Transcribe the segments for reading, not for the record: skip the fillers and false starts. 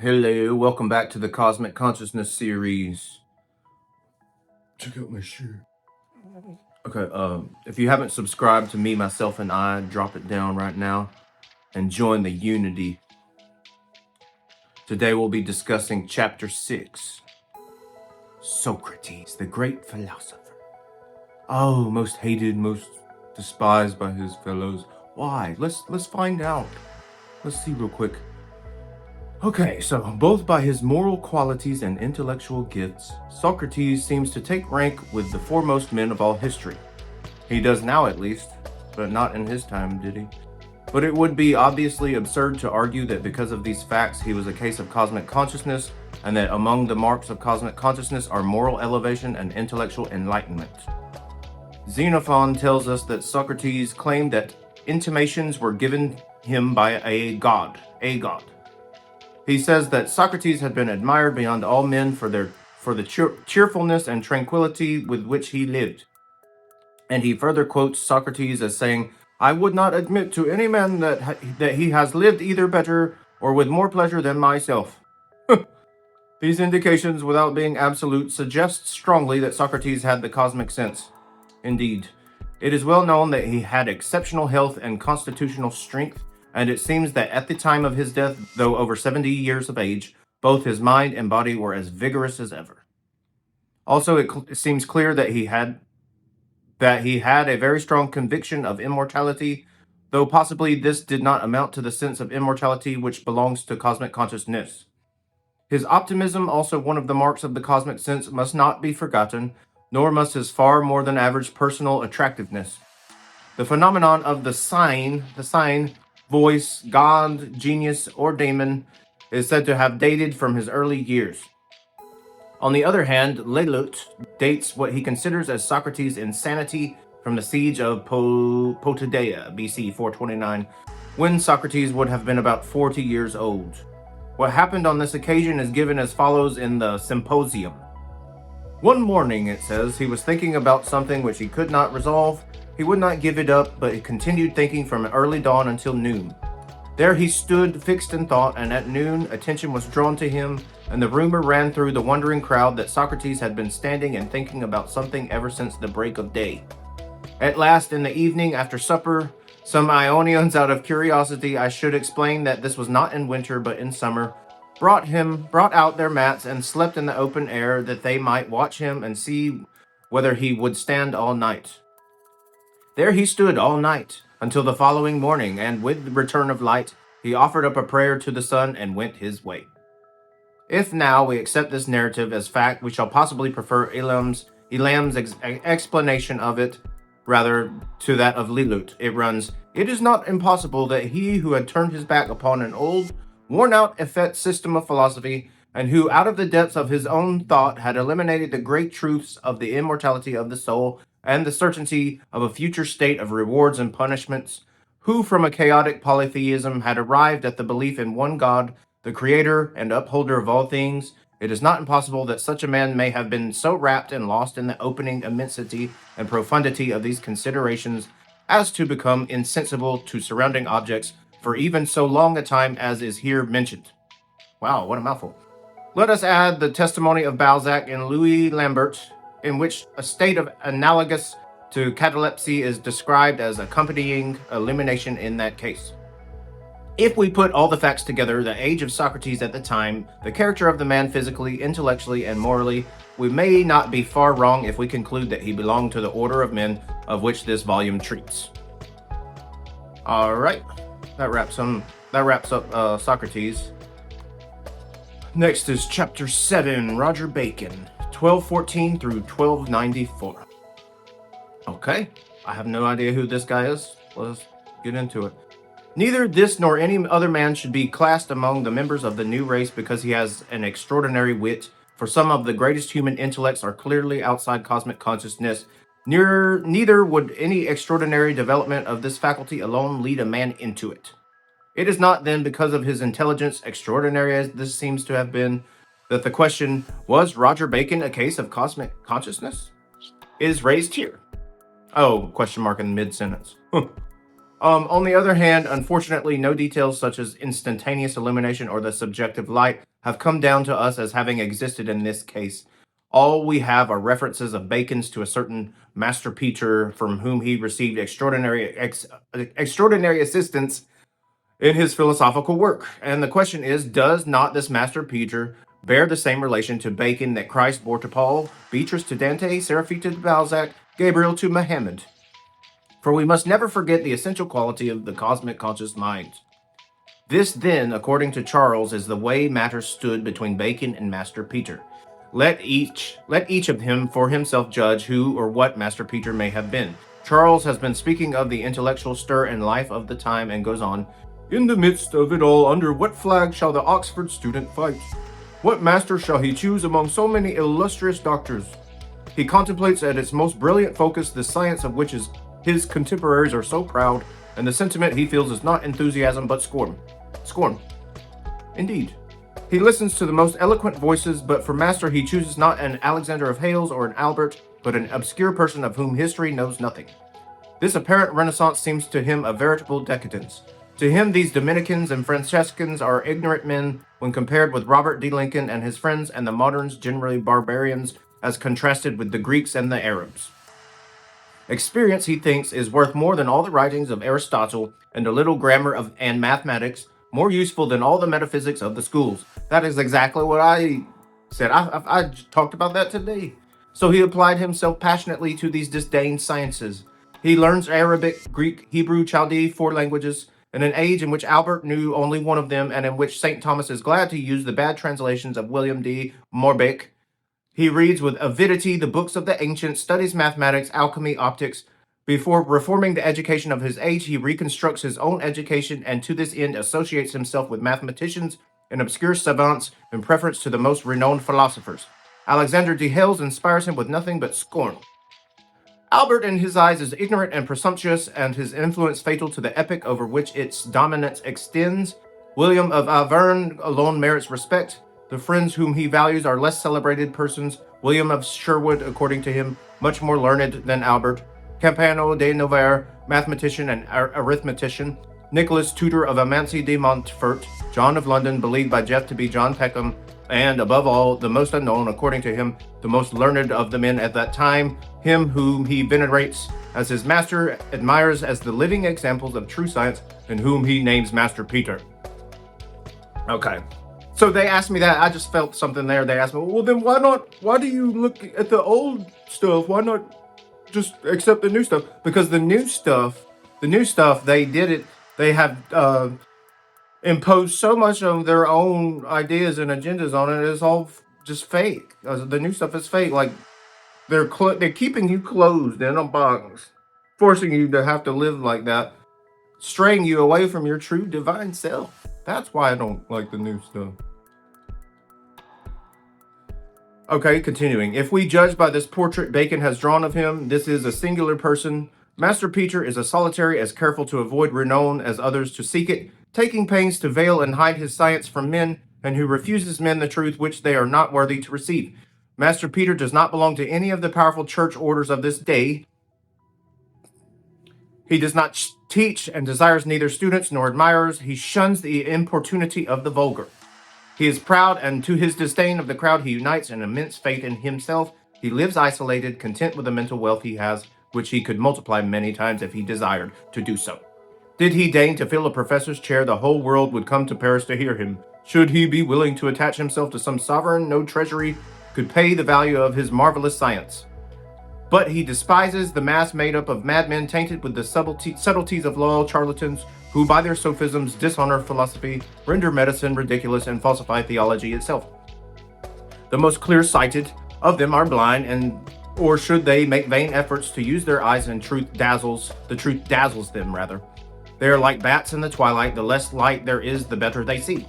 Hello, welcome back to the Cosmic Consciousness series. Check out my shirt. Okay, if you haven't subscribed to Me, Myself, and I, drop it down right now and join the unity. Today we'll be discussing Chapter 6, Socrates, the great philosopher. Oh, most hated, most despised by his fellows. Why? Let's find out. Let's see real quick. Okay, so both by his moral qualities and intellectual gifts, Socrates seems to take rank with the foremost men of all history. He does now at least, but not in his time, did he? But it would be obviously absurd to argue that because of these facts he was a case of cosmic consciousness, and that among the marks of cosmic consciousness are moral elevation and intellectual enlightenment. Xenophon tells us that Socrates claimed that intimations were given him by a god. He says that Socrates had been admired beyond all men for the cheerfulness and tranquility with which he lived. And he further quotes Socrates as saying, "I would not admit to any man that he has lived either better or with more pleasure than myself." These indications, without being absolute, suggest strongly that Socrates had the cosmic sense. Indeed, it is well known that he had exceptional health and constitutional strength, and it seems that at the time of his death, though over 70 years of age, both his mind and body were as vigorous as ever. Also, it seems clear that he had a very strong conviction of immortality, though possibly this did not amount to the sense of immortality which belongs to cosmic consciousness. His optimism, also one of the marks of the cosmic sense, must not be forgotten, nor must his far more than average personal attractiveness. The phenomenon of the sign, voice, god, genius, or daemon, is said to have dated from his early years. On the other hand, Lelut dates what he considers as Socrates' insanity from the siege of Potidaea, BC 429, when Socrates would have been about 40 years old. What happened on this occasion is given as follows in the Symposium. One morning, it says, he was thinking about something which he could not resolve. He would not give it up, but he continued thinking from early dawn until noon. There he stood, fixed in thought, and at noon attention was drawn to him, and the rumor ran through the wondering crowd that Socrates had been standing and thinking about something ever since the break of day. At last, in the evening, after supper, some Ionians, out of curiosity, I should explain that this was not in winter but in summer, brought out their mats and slept in the open air, that they might watch him and see whether he would stand all night. There he stood all night, until the following morning, and with the return of light, he offered up a prayer to the sun and went his way. If now we accept this narrative as fact, we shall possibly prefer Elam's explanation of it, rather, to that of Lelut. It runs, "It is not impossible that he who had turned his back upon an old, worn-out, effete system of philosophy, and who out of the depths of his own thought had eliminated the great truths of the immortality of the soul and the certainty of a future state of rewards and punishments, who from a chaotic polytheism had arrived at the belief in one God, the creator and upholder of all things, it is not impossible that such a man may have been so wrapped and lost in the opening immensity and profundity of these considerations as to become insensible to surrounding objects for even so long a time as is here mentioned." Wow, what a mouthful. Let us add the testimony of Balzac and Louis Lambert, in which a state of analogous to catalepsy is described as accompanying illumination in that case. If we put all the facts together, the age of Socrates at the time, the character of the man physically, intellectually, and morally, we may not be far wrong if we conclude that he belonged to the order of men of which this volume treats. Alright, that wraps up Socrates. Next is Chapter 7, Roger Bacon, 1214 through 1294. Okay, I have no idea who this guy is. Let's get into it. "Neither this nor any other man should be classed among the members of the new race because he has an extraordinary wit, for some of the greatest human intellects are clearly outside cosmic consciousness. Neither would any extraordinary development of this faculty alone lead a man into it. It is not then because of his intelligence, extraordinary as this seems to have been, that the question, was Roger Bacon a case of cosmic consciousness, is raised here." Oh, question mark in mid-sentence. On the other hand, unfortunately, no details such as instantaneous illumination or the subjective light have come down to us as having existed in this case. All we have are references of Bacon's to a certain Master Peter from whom he received extraordinary assistance in his philosophical work. And the question is, does not this Master Peter bear the same relation to Bacon that Christ bore to Paul, Beatrice to Dante, Seraphita to Balzac, Gabriel to Muhammad? For we must never forget the essential quality of the cosmic conscious mind. This, then, according to Charles, is the way matters stood between Bacon and Master Peter. Let each of them for himself judge who or what Master Peter may have been. Charles has been speaking of the intellectual stir and life of the time and goes on, in the midst of it all, under what flag shall the Oxford student fight? What master shall he choose among so many illustrious doctors? He contemplates at its most brilliant focus the science of which his contemporaries are so proud, and the sentiment he feels is not enthusiasm but scorn. Scorn. Indeed. He listens to the most eloquent voices, but for master he chooses not an Alexander of Hales or an Albert, but an obscure person of whom history knows nothing. This apparent renaissance seems to him a veritable decadence. To him, these Dominicans and Franciscans are ignorant men when compared with Robert D. Lincoln and his friends, and the moderns generally barbarians as contrasted with the Greeks and the Arabs. Experience, he thinks, is worth more than all the writings of Aristotle and a little grammar and mathematics, more useful than all the metaphysics of the schools. That is exactly what I said. I talked about that today. So he applied himself passionately to these disdained sciences. He learns Arabic, Greek, Hebrew, Chaldee, 4 languages, in an age in which Albert knew only one of them and in which St. Thomas is glad to use the bad translations of William de Morbec. He reads with avidity the books of the ancients, studies mathematics, alchemy, optics. Before reforming the education of his age, he reconstructs his own education and to this end associates himself with mathematicians and obscure savants in preference to the most renowned philosophers. Alexander de Hales inspires him with nothing but scorn. Albert, in his eyes, is ignorant and presumptuous, and his influence fatal to the epoch over which its dominance extends. William of Auvergne alone merits respect. The friends whom he values are less celebrated persons. William of Sherwood, according to him, much more learned than Albert. Campano de Novaire, mathematician and arithmetician. Nicholas, tutor of Amancy de Montfort. John of London, believed by Jeff to be John Peckham. And, above all, the most unknown, according to him, the most learned of the men at that time, him whom he venerates as his master, admires as the living examples of true science, and whom he names Master Peter. Okay. So they asked me that. I just felt something there. They asked me, well, then why do you look at the old stuff? Why not just accept the new stuff? Because the new stuff, they did it. They have imposed so much of their own ideas and agendas on it. It's all just fake. The new stuff is fake. Like they're keeping you closed in a box, forcing you to have to live like that, straying you away from your true divine self. That's why I don't like the new stuff. Okay, continuing. If we judge by this portrait Bacon has drawn of him, this is a singular person. Master Peter is a solitary as careful to avoid renown as others to seek it, taking pains to veil and hide his science from men, and who refuses men the truth which they are not worthy to receive. Master Peter does not belong to any of the powerful church orders of this day. He does not teach and desires neither students nor admirers. He shuns the importunity of the vulgar. He is proud, and to his disdain of the crowd he unites an immense faith in himself. He lives isolated, content with the mental wealth he has, which he could multiply many times if he desired to do so. Did he deign to fill a professor's chair, the whole world would come to Paris to hear him. Should he be willing to attach himself to some sovereign, no treasury could pay the value of his marvelous science. But he despises the mass made up of madmen tainted with the subtleties of loyal charlatans, who by their sophisms dishonor philosophy, render medicine ridiculous, and falsify theology itself. The most clear-sighted of them are blind, or should they make vain efforts to use their eyes, and the truth dazzles them rather. They are like bats in the twilight. The less light there is, the better they see.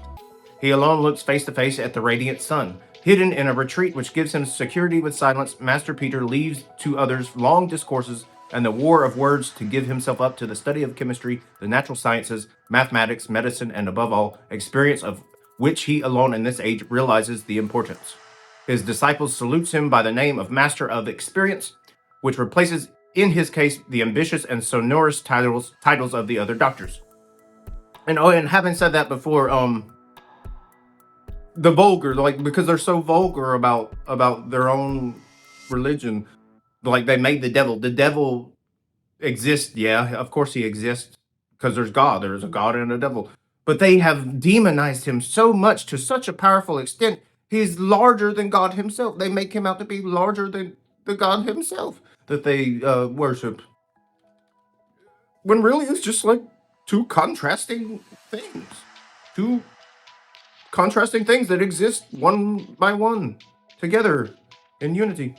He alone looks face to face at the radiant sun. Hidden in a retreat which gives him security with silence, Master Peter leaves to others long discourses and the war of words to give himself up to the study of chemistry, the natural sciences, mathematics, medicine, and above all, experience, of which he alone in this age realizes the importance. His disciples salutes him by the name of Master of Experience, which replaces in his case, the ambitious and sonorous titles of the other doctors. And having said that before, the vulgar, like, because they're so vulgar about their own religion, like they made the devil exists. Yeah, of course he exists, because there's a God and a devil, but they have demonized him so much, to such a powerful extent. He's larger than God himself. They make him out to be larger than the God himself that they worship, when really it's just like two contrasting things that exist one by one together in unity.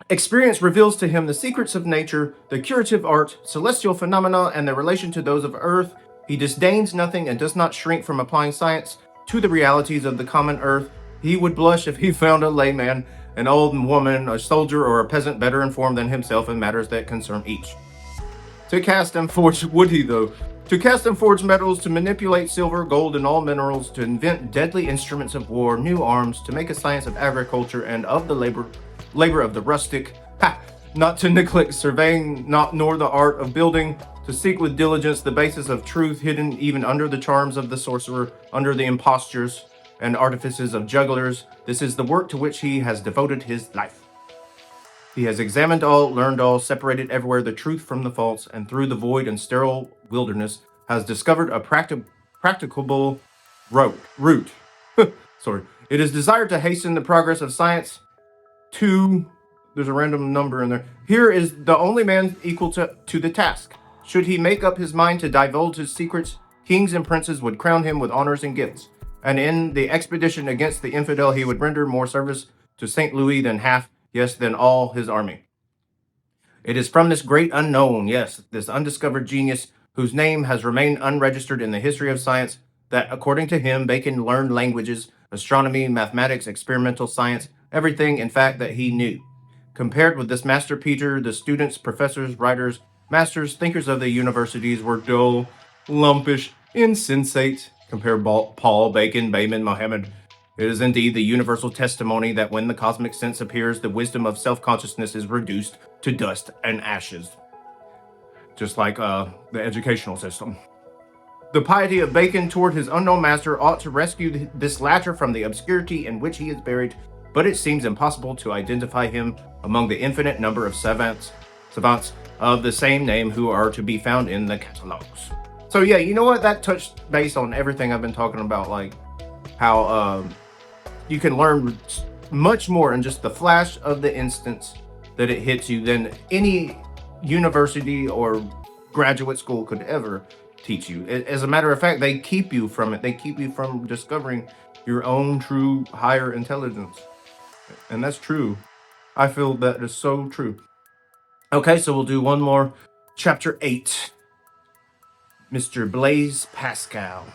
Experience reveals to him the secrets of nature, the curative art, celestial phenomena, and their relation to those of earth. He disdains nothing and does not shrink from applying science to the realities of the common earth. He would blush if he found a layman, an old woman, a soldier, or a peasant better informed than himself in matters that concern each. To cast and forge, would he though? To cast and forge metals, to manipulate silver, gold, and all minerals, to invent deadly instruments of war, new arms, to make a science of agriculture and of the labor of the rustic, not to neglect surveying, nor the art of building, to seek with diligence the basis of truth hidden even under the charms of the sorcerer, under the impostures and artifices of jugglers. This is the work to which he has devoted his life. He has examined all, learned all, separated everywhere the truth from the false, and through the void and sterile wilderness has discovered a practicable route. Sorry. It is desired to hasten the progress of science to... There's a random number in there. Here is the only man equal to the task. Should he make up his mind to divulge his secrets, kings and princes would crown him with honors and gifts. And in the expedition against the infidel, he would render more service to St. Louis than than all his army. It is from this great unknown, this undiscovered genius, whose name has remained unregistered in the history of science, that, according to him, Bacon learned languages, astronomy, mathematics, experimental science, everything, in fact, that he knew. Compared with this master Peter, the students, professors, writers, masters, thinkers of the universities were dull, lumpish, insensate. Compare Paul, Bacon, Bayman, Mohammed. It is indeed the universal testimony that when the cosmic sense appears, the wisdom of self-consciousness is reduced to dust and ashes. Just like the educational system. The piety of Bacon toward his unknown master ought to rescue this latter from the obscurity in which he is buried, but it seems impossible to identify him among the infinite number of savants of the same name who are to be found in the catalogs. So yeah, you know what? That touched base on everything I've been talking about, like how you can learn much more in just the flash of the instance that it hits you than any university or graduate school could ever teach you. As a matter of fact, they keep you from it. They keep you from discovering your own true higher intelligence. And that's true. I feel that is so true. Okay, so we'll do one more. Chapter 8. Mr. Blaise Pascal.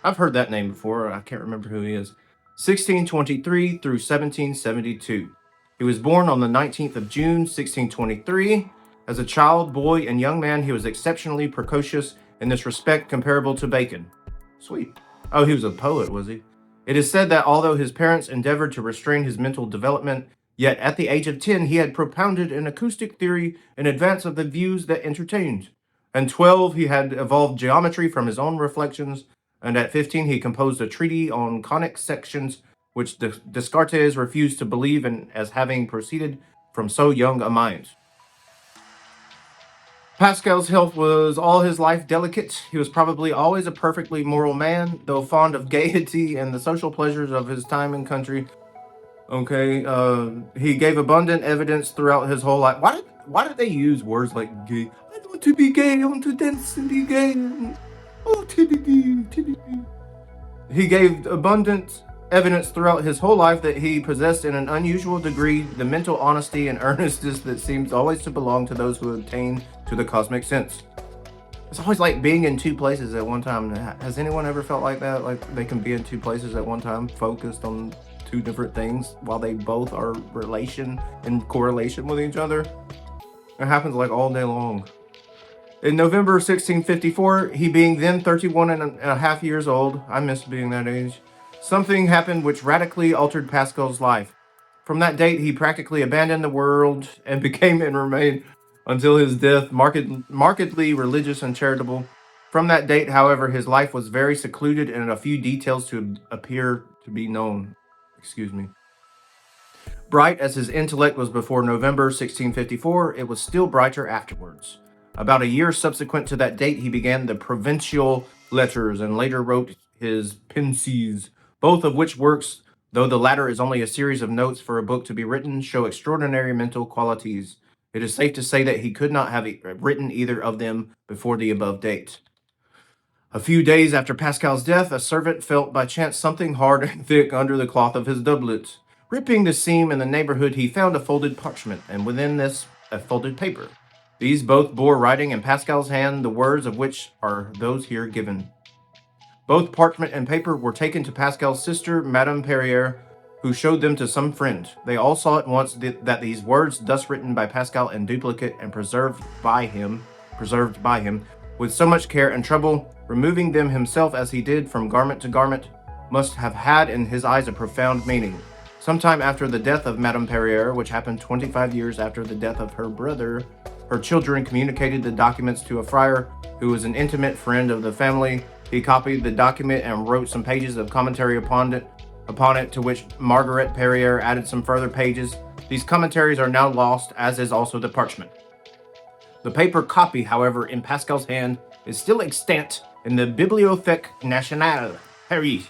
I've heard that name before. I can't remember who he is. 1623 through 1772. He was born on the 19th of June, 1623. As a child, boy, and young man, he was exceptionally precocious, in this respect comparable to Bacon. Sweet. Oh, he was a poet, was he? It is said that although his parents endeavored to restrain his mental development, yet at the age of 10 he had propounded an acoustic theory in advance of the views that entertained. At 12 he had evolved geometry from his own reflections, and at 15 he composed a treatise on conic sections, which Descartes refused to believe in as having proceeded from so young a mind. Pascal's health was all his life delicate. He was probably always a perfectly moral man, though fond of gaiety and the social pleasures of his time and country. Okay, he gave abundant evidence throughout his whole life. Why did they use words like gay? I want to be gay, I want to dance and be gay. Oh, TDD. He gave abundant evidence throughout his whole life that he possessed in an unusual degree the mental honesty and earnestness that seems always to belong to those who attain to the cosmic sense. It's always like being in two places at one time. Has anyone ever felt like that? Like they can be in two places at one time, focused on two different things while they both are in correlation with each other? It happens like all day long. In November 1654, he being then 31 and a half years old, I miss being that age, something happened which radically altered Pascal's life. From that date, he practically abandoned the world and became and remained until his death markedly religious and charitable. From that date, however, his life was very secluded and a few details to appear to be known. Excuse me. Bright as his intellect was before November 1654, it was still brighter afterwards. About a year subsequent to that date, he began the Provincial Letters and later wrote his Pensees, both of which works, though the latter is only a series of notes for a book to be written, show extraordinary mental qualities. It is safe to say that he could not have written either of them before the above date. A few days after Pascal's death, a servant felt by chance something hard and thick under the cloth of his doublet. Ripping the seam in the neighborhood, he found a folded parchment, and within this, a folded paper. These both bore writing in Pascal's hand, the words of which are those here given. Both parchment and paper were taken to Pascal's sister, Madame Perrier, who showed them to some friend. They all saw at once that these words, thus written by Pascal in duplicate and preserved by him, with so much care and trouble, removing them himself as he did from garment to garment, must have had in his eyes a profound meaning. Sometime after the death of Madame Perrier, which happened 25 years after the death of her brother, her children communicated the documents to a friar who was an intimate friend of the family. He copied the document and wrote some pages of commentary upon it, to which Margaret Perrier added some further pages. These commentaries are now lost, as is also the parchment. The paper copy, however, in Pascal's hand, is still extant in the Bibliothèque Nationale, Paris.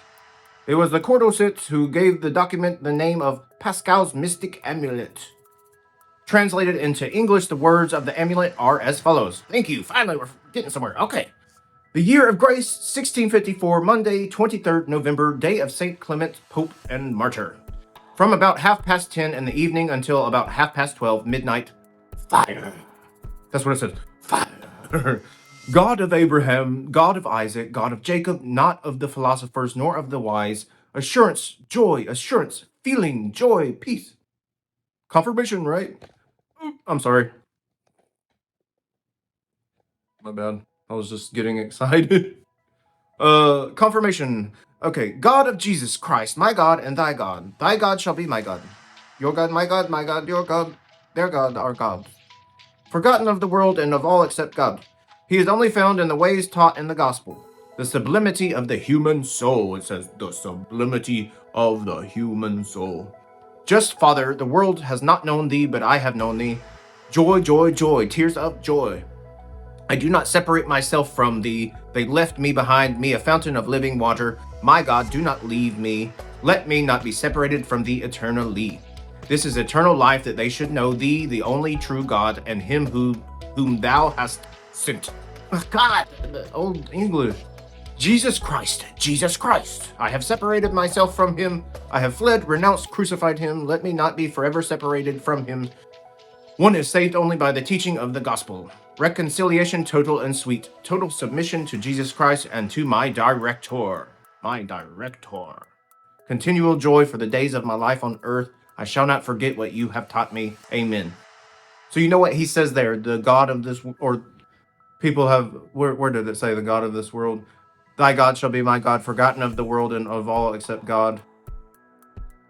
It was the Cordosits who gave the document the name of Pascal's Mystic Amulet. Translated into English, the words of the amulet are as follows. Thank you. Finally, we're getting somewhere. Okay. The year of grace, 1654, Monday, 23rd November, day of St. Clement, Pope and Martyr. From about 10:30 in the evening until about 12:30 midnight, fire. That's what it says. Fire. God of Abraham, God of Isaac, God of Jacob, not of the philosophers nor of the wise, assurance, joy, assurance, feeling, joy, peace. Confirmation, right? I'm sorry. My bad. I was just getting excited. Confirmation. Okay. God of Jesus Christ, my God and thy God. Thy God shall be my God. Your God, my God, your God, their God, our God. Forgotten of the world and of all except God. He is only found in the ways taught in the gospel. The sublimity of the human soul. It says, the sublimity of the human soul. Just, Father, the world has not known thee, but I have known thee. Joy, joy, joy, tears of joy. I do not separate myself from thee. They left me behind me, a fountain of living water. My God, do not leave me. Let me not be separated from thee eternally. This is eternal life, that they should know thee, the only true God, and him whom thou hast sent. God, the old English. Jesus Christ, Jesus Christ. I have separated myself from him. I have fled, renounced, crucified him. Let me not be forever separated from him. One is saved only by the teaching of the gospel. Reconciliation total and sweet. Total submission to Jesus Christ and to my director. My director. Continual joy for the days of my life on earth. I shall not forget what you have taught me. Amen. So you know what he says there? The God of this, or people have, where did it say the God of this world? Thy God shall be my God, forgotten of the world and of all except God.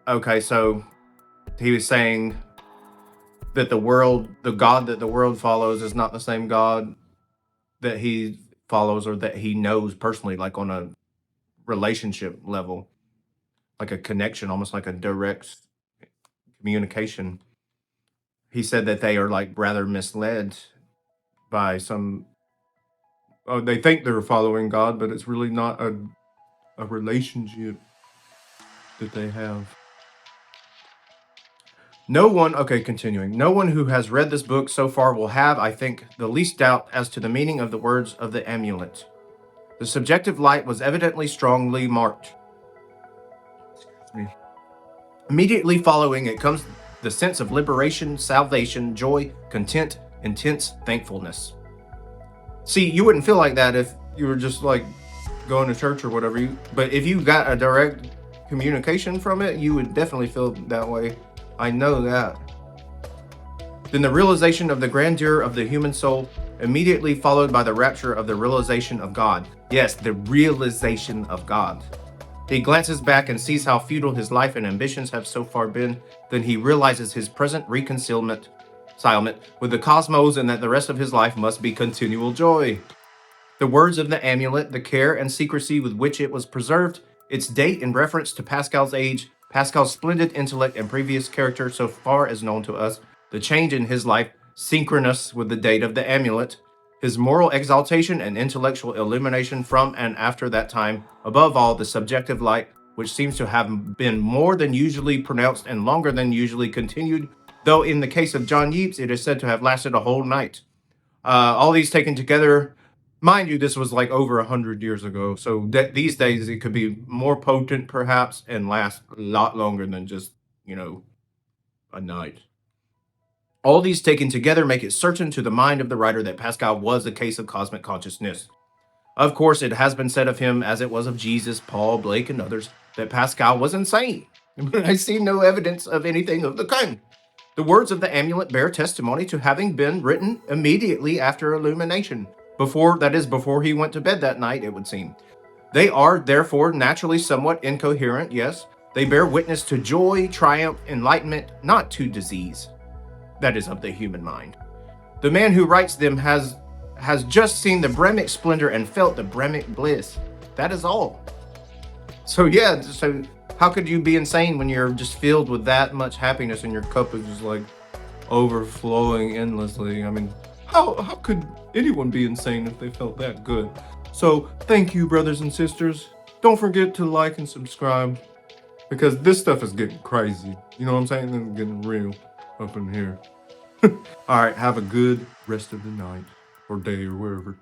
Okay, so he was saying that the God that the world follows is not the same God that he follows or that he knows personally, like on a relationship level, like a connection, almost like a direct communication. He said that they are like rather misled by some. Oh, they think they're following God, but it's really not a relationship that they have. Continuing. No one who has read this book so far will have, I think, the least doubt as to the meaning of the words of the amulet. The subjective light was evidently strongly marked. Immediately following it comes the sense of liberation, salvation, joy, content, intense thankfulness. See, you wouldn't feel like that if you were just like going to church or whatever. But if you got a direct communication from it, you would definitely feel that way. I know that. Then the realization of the grandeur of the human soul, immediately followed by the rapture of the realization of God. Yes, the realization of God. He glances back and sees how futile his life and ambitions have so far been. Then he realizes his present reconciliation with the cosmos and that the rest of his life must be continual joy. The words of the amulet, the care and secrecy with which it was preserved, its date in reference to Pascal's age, Pascal's splendid intellect and previous character so far as known to us, the change in his life, synchronous with the date of the amulet, his moral exaltation and intellectual illumination from and after that time, above all, the subjective light, which seems to have been more than usually pronounced and longer than usually continued, though in the case of John Yeats, it is said to have lasted a whole night. All these taken together, mind you, this was like over 100 years ago, so these days it could be more potent perhaps and last a lot longer than just, a night. All these taken together make it certain to the mind of the writer that Pascal was a case of cosmic consciousness. Of course, it has been said of him, as it was of Jesus, Paul, Blake, and others, that Pascal was insane. I see no evidence of anything of the kind. The words of the amulet bear testimony to having been written immediately after illumination, before he went to bed that night, it would seem. They are, therefore, naturally somewhat incoherent, yes. They bear witness to joy, triumph, enlightenment, not to disease. That is of the human mind. The man who writes them has just seen the Brahmic splendor and felt the Brahmic bliss. That is all. So how could you be insane when you're just filled with that much happiness and your cup is just like overflowing endlessly? I mean, how could anyone be insane if they felt that good? So thank you, brothers and sisters. Don't forget to like and subscribe, because this stuff is getting crazy. You know what I'm saying? It's getting real up in here. All right, have a good rest of the night or day or wherever.